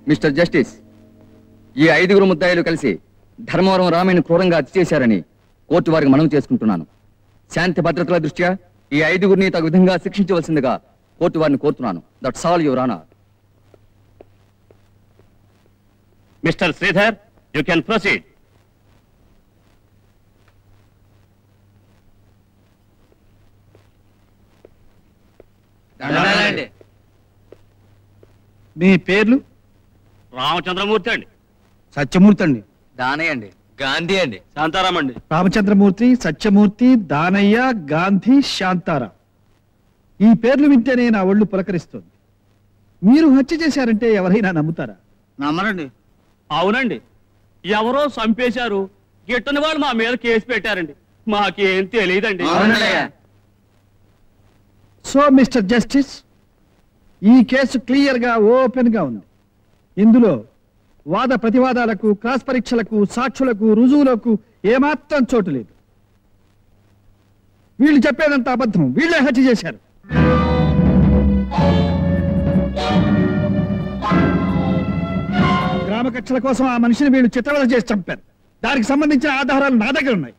Mister justice, ఈ 5 ముద్దాయిలు కలిసి ధర్మవరం రామయ్యను క్రూరంగా హత్య చేశారని కోర్టు వారికి మనవి చేసుకుంటున్నాను. శాంతి భద్రతల దృష్ట్యా ఈ 5 తగు విధంగా శిక్షించవలసిందిగా కోర్టు వారిని కోరుతున్నాను. That's all your honour. Mister Sridhar, you can proceed. మీ పేర్లు? రామచంద్రమూర్తి అండి. సత్యమూర్తి అండి. దానయ్య అండి. గాంధీ అండి. శాంతారాం అండి. రామచంద్రమూర్తి, సత్యమూర్తి, దానయ్య, గాంధీ, శాంతారాం. ఈ పేర్లు వింటేనే నా ఒళ్ళు పులకరిస్తుంది. మీరు హత్య చేశారంటే ఎవరైనా నమ్ముతారా? నమ్మరండి. అవునండి, ఎవరో చంపేశారు, గిట్టని వాళ్ళు మా మీద కేసు పెట్టారండి. మాకేం తెలియదండి. సో మిస్టర్ జస్టిస్, ఈ కేసు క్లియర్ గా ఓపెన్ గా ఉంది. ఇందులో వాద ప్రతివాదాలకు, క్రాస్ పరీక్షలకు, సాక్షులకు, రుజువులకు ఏమాత్రం చోటు లేదు. వీళ్ళు చెప్పేదంతా అబద్ధం. వీళ్ళే హత్య చేశారు. గ్రామ కక్షల కోసం ఆ మనిషిని వీళ్ళు చిత్రవద చేసి చంపారు. దానికి సంబంధించిన ఆధారాలు నా దగ్గర ఉన్నాయి.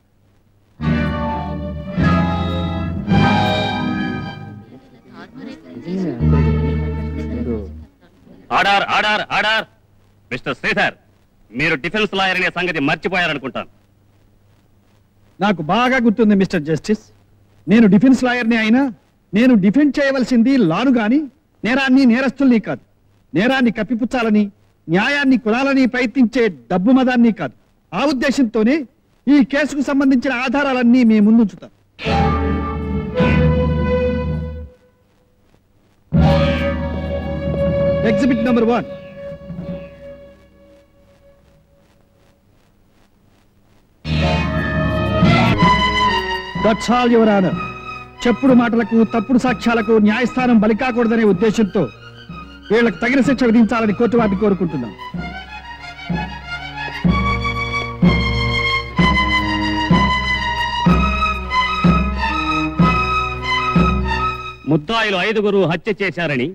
Order, order, order. Mister Sridhar, మీరు డిఫెన్స్ లాయర్ అనే సంగతి మర్చిపోయారనుకుంటాను. నాకు బాగా గుర్తుంది మిస్టర్ జస్టిస్. నేను డిఫెన్స్ లాయర్ని అయినా నేను డిఫెండ్ చేయవలసింది లాను గాని నేరాన్ని, నేరస్తుల్ని కాదు. నేరాన్ని కప్పిపుచ్చాలని, న్యాయాన్ని కొనాలని ప్రయత్నించే డబ్బు మదాన్ని కాదు. ఆ ఉద్దేశంతోనే ఈ కేసుకు సంబంధించిన ఆధారాలన్నీ మీ ముందుంచుతాను. Exhibit number 1. That's all your honour. చెప్పుడు మాటలకు, తప్పుడు సాక్ష్యాలకు న్యాయస్థానం బలికాకూడదనే ఉద్దేశంతో వీళ్లకు తగిన శిక్ష విధించాలని కోర్టు వారిని కోరుకుంటున్నాం. ముద్దాయిలు 5 హత్య చేశారని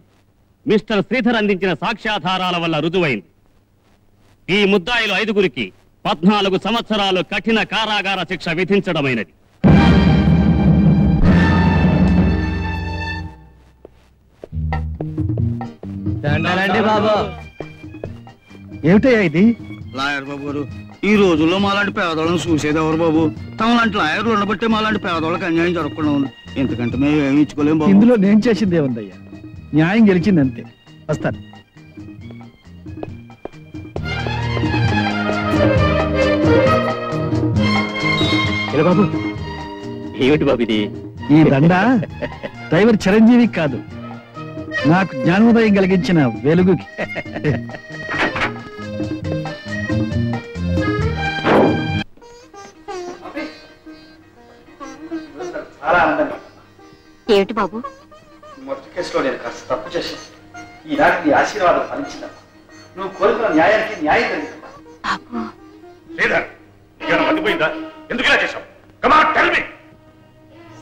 మిస్టర్ శ్రీధర్ అందించిన సాక్ష్యాధారాల వల్ల రుజువైంది. ఈ ముద్దాయిలు 5 14 సంవత్సరాలు కఠిన కారాగార శిక్ష విధించడమైనది. ఏమిటయ్యా ఇది? లాయర్ బాబు గారు, ఈ రోజుల్లో మాలాంటి పేదవాళ్ళని చూసేది ఎవరు బాబు? తమలాంటి లాయర్లు ఉండబట్టే మాలాంటి పేదవాళ్ళకి అన్యాయం జరగకుండా ఉంది. ఎందుకంటే మేము ఏమి ఇచ్చుకోలేము బాబు. ఇందులో నేను చేసిందే ఉందయ్యా. న్యాయం గెలిచింది అంతే. వస్తాను. బాబు, ఏమిటి బాబు ఇది? ఈ దండ డ్రైవర్ చిరంజీవి కాదు, నాకు జ్ఞానోదయం కలిగించిన వెలుగుకి. ఏమిటి బాబు? మొదటి కేసులో నేను కాస్త తప్పు చేశాను. ఈనాటి నీ ఆశీర్వాదం ఫలించిన నువ్వు కోరుకున్న న్యాయానికి న్యాయం జరిగింది.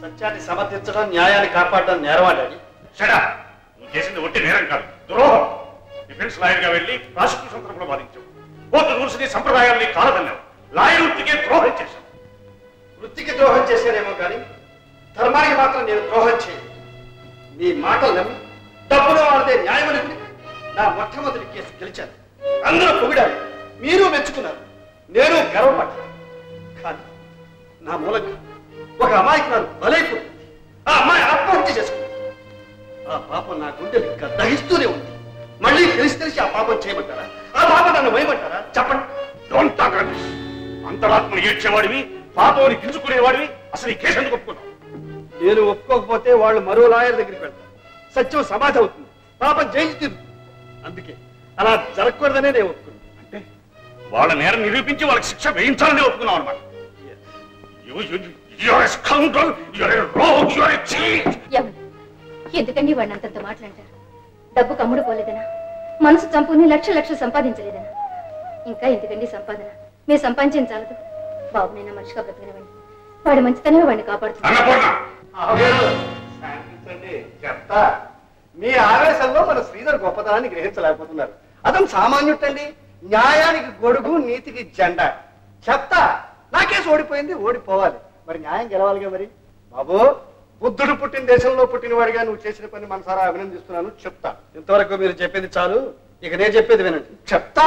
సత్యాన్ని సమర్థించడం, న్యాయాన్ని కాపాడడం నేరవాడాలి. నువ్వు చేసింది ఒట్టి నేరం కాదు, ద్రోహం. డిఫెన్స్ లాయర్ గా వెళ్ళి ప్రాసిక్యూషన్ తరపున వాదించావు. కోర్టు రూల్స్ ని, సంప్రదాయాల్ని కాలదన్నావు. లాయర్ వృత్తికే ద్రోహం చేశావు. వృత్తికి ద్రోహం చేశానేమో కానీ ధర్మానికి మాత్రం నేను ద్రోహం చేయను. మీ మాటలు నమ్మి డబ్బులో వాడితే న్యాయం అనుకుని నా మొట్టమొదటి కేసు గెలిచాను. అందరూ పొగిడారు, మీరు మెచ్చుకున్నారు, నేను గర్వపడ్డాను. కానీ నా మూలంగా ఒక అమ్మాయికి నాకు బలైపోయింది. ఆ అమ్మాయి ఆత్మహత్య చేసుకుంది. ఆ పాపం నా గుండెలు ఇంకా దహిస్తూనే ఉంది. మళ్ళీ తెలిసి ఆ పాపం చేయమంటారా? ఆ పాపం నన్ను వేయమంటారా? చెప్పండి. Don't talk Ramesh. అంతరాత్మను ఏడ్చేవాడివి, పాపంని గింజుకునేవాడివి. అసలు ఈ కేసు ఎందుకు ఒప్పుకున్నావు? నేను ఒప్పుకోకపోతే వాళ్ళు మరో లాయర్ దగ్గరికి వెళ్తారు. సత్యం సమాధి అవుతుంది, పాపం జైలు తీరుతుంది. అందుకే అలా జరగకూడదనే నేను ఒప్పుకున్నాను. అంటే వాళ్ళ నేరం నిరూపించి వాళ్ళకి శిక్ష వేయించాలని ఒప్పుకున్నావు అనమాట. ఎందుకండి వాడిని అంతంత మాట్లాడారు? డబ్బు కమ్ముడు పోలేదనా? మనసు చంపుని లక్షలు సంపాదించలేదనా? ఇంకా ఎందుకండి సంపాదన? మీరు సంపాదించాలదు. బాబునైనా మనిషిగా బ్రతకనివ్వండి. వాడి మంచితనమే వాడిని కాపాడుతుంది. చెప్తా. మీ ఆవేశంలో మన శ్రీధర్ గొప్పతనాన్ని గ్రహించలేకపోతున్నారు. అతను సామాన్యుటండి, న్యాయానికి గొడుగు, నీతికి జెండా. చెప్తా, నా కేసు ఓడిపోయింది, ఓడిపోవాలి, మరి న్యాయం గెలవాలిగా. మరి బాబు, బుద్ధుడు పుట్టిన దేశంలో పుట్టినవాడిగా నువ్వు చేసిన పని మనసారా అభినందిస్తున్నాను. చెప్తా. ఇంతవరకు మీరు చెప్పేది చాలు, ఇక నేను చెప్పేది వినండి. చెప్తా.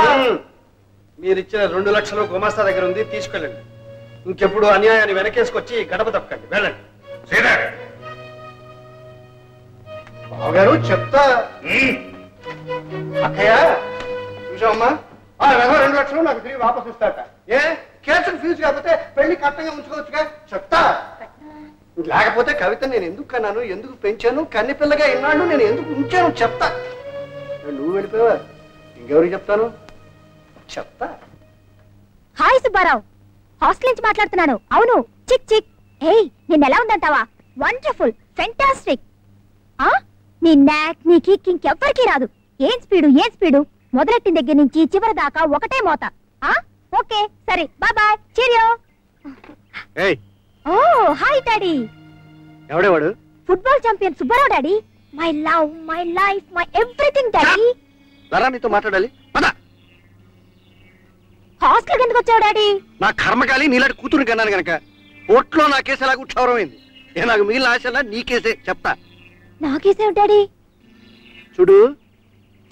మీరు ఇచ్చిన 2 లక్షలు గుమాస్తా దగ్గర ఉంది, తీసుకెళ్ళండి. ఇంకెప్పుడు అన్యాయాన్ని వెనకేసుకొచ్చి గడప తప్పకండి, వెళ్ళండి. బావగారు చెప్తా. అక్కయ్య చూసావమ్మా, ఆ 2 లక్షలు నాకు తిరిగి వాపసు ఇస్తాట. ఏ కేసులు ఫీజు కాకపోతే పెళ్లి కట్టంగా ఉంచుకోవచ్చుగా. చెప్తా. లేకపోతే కవిత నేను ఎందుకు కన్నాను, ఎందుకు పెంచాను, కన్ని పిల్లగా ఇన్నాళ్ళు నేను ఎందుకు ఉంచాను. చెప్తా. నువ్వు వెళ్ళిపోయావా, ఇంకెవరికి చెప్తాను. చెప్తా. హాయ్ సుబ్బారావు, హాస్టల్ నుంచి మాట్లాడుతున్నాను. అవును, చిక్ చిక్. ఏయ్, నేను ఎలా ఉందంటావా? Wonderful, fantastic. నీ నాక్, నీ కిక్ ఇంకెవ్వరికీ రాదు. ఏం స్పీడు, మొదలెట్టిన దగ్గర నుంచి చివరి దాకా ఒకటే మోత. ఓకే సరే, bye bye, cheerio. Oh hi daddy. ఎవడేవాడు? Football champion Subbarao daddy. My love, my life, my everything daddy. Lara, నీతో మాట్లాడాలి. పద. హాస్టల్ ఎందుకు వచ్చావు డాడీ? నా కర్మకాలి నీలాంటి కూతురు కన్నాను గనక. కోర్టులో నా కేసు ఎలాగూ క్షౌరమైంది. నాకు మిగిలిన ఆశలా నీ కేసే. చెప్తా. నా కేసేమిటి డాడీ? చూడు,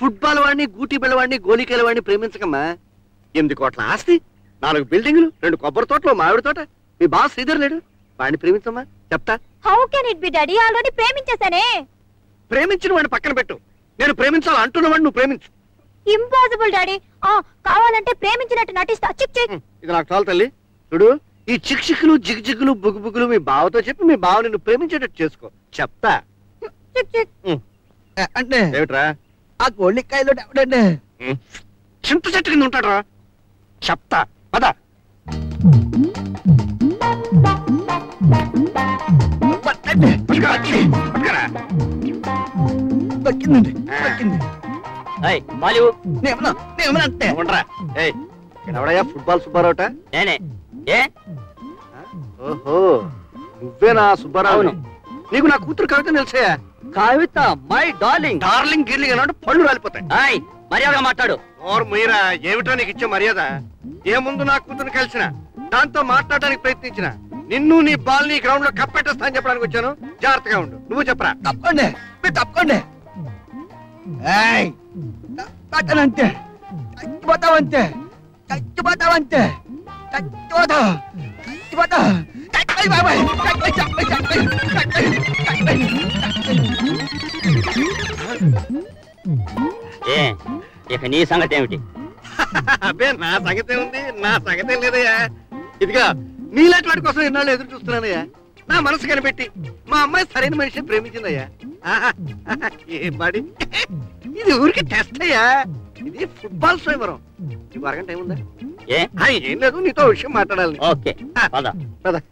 ఫుట్బాల్ వాడిని, గూటి బిళ్ళవాడిని, గోలికేల వాడిని ప్రేమించకమ్మా. 8 కోట్ల ఆస్తి, 4 బిల్డింగులు, 2 కొబ్బరి తోటలు, మామిడి తోట. మీ బాస్ శ్రీధర్ లేడు, వాడిని ప్రేమించమ్మా. చెప్తా. How can it be daddy? Already ప్రేమించేశానే. ప్రేమించిన వాడిని పక్కన పెట్టు, నేను ప్రేమించాలి అంటున్నవాడిని నువ్వు ప్రేమించు. Impossible daddy. కావాలంటే ప్రేమించినట్టు నటిస్తా. చిక్ చిక్. ఇది నాకు చాలు తల్లి. చూడు, ఈ చిక్ చిక్కులు, జిగ్జిగ్గులు, బుగ్గుబుగ్గులు మీ బావతో చెప్పి మీ బావ నిన్ను ప్రేమించేటట్టు చేసుకో. చెప్తా. చిక్ చిక్. అంటే ఏమిట్రా? ఆ గోళికాయలో ఎవడండి? చింత చెట్టు కింద ఉంటాడు. చెప్తా. పద. దక్కిందండి. ఎవడయ్యా ఫుట్బాల్ సుబ్బారావుట? నేనే. ఏ ఓహో, నువ్వేనా సుబ్బారావు? నీకు నా కూతురు కవిత తెలుసా? కవిత మై డార్లింగ్. డార్లింగ్ గిర్లింగ్ అన్నాడు, పళ్ళు రాలిపోతాయి. మర్యాదగా మాట్లాడు. ఓర్ మీరా, ఏమిటో నీకు ఇచ్చే మర్యాద? ఏ ముందు నా కూతురు కలిసిన, దాంతో మాట్లాడడానికి ప్రయత్నించిన, నిన్ను నీ బాల్ నీ గ్రౌండ్ లో కప్పెట్టేస్తా అని చెప్పడానికి వచ్చాను. జాగ్రత్తగా ఉండు. నువ్వు చెప్పరా. తప్పండి, మీరు తప్పండి. అంటే చచ్చిపోతావంతే, చచ్చిపోతావంతే, చచ్చిపోతావు, చచ్చిపోతావు. ఇక నీ సంగతి ఏమిటి? అబ్బే, నా సంగతే ఉంది, నా సంగతే లేదయ్యా. ఇదిగా నీలాంటి వాడి కోసం ఎన్నాళ్ళు ఎదురు చూస్తున్నానయ్యా. నా మనసు కనిపెట్టి మా అమ్మాయి సరైన మనిషిని ప్రేమించిందయ్యా. ఏ బాడి, ఇది ఊరికి టెస్ట్ అయ్యా. ఇది ఫుట్బాల్ స్వయంవరం. నీకు అరగంట టైం ఉందా? ఏం లేదు, నీతో విషయం మాట్లాడాలి. ఓకే, పద.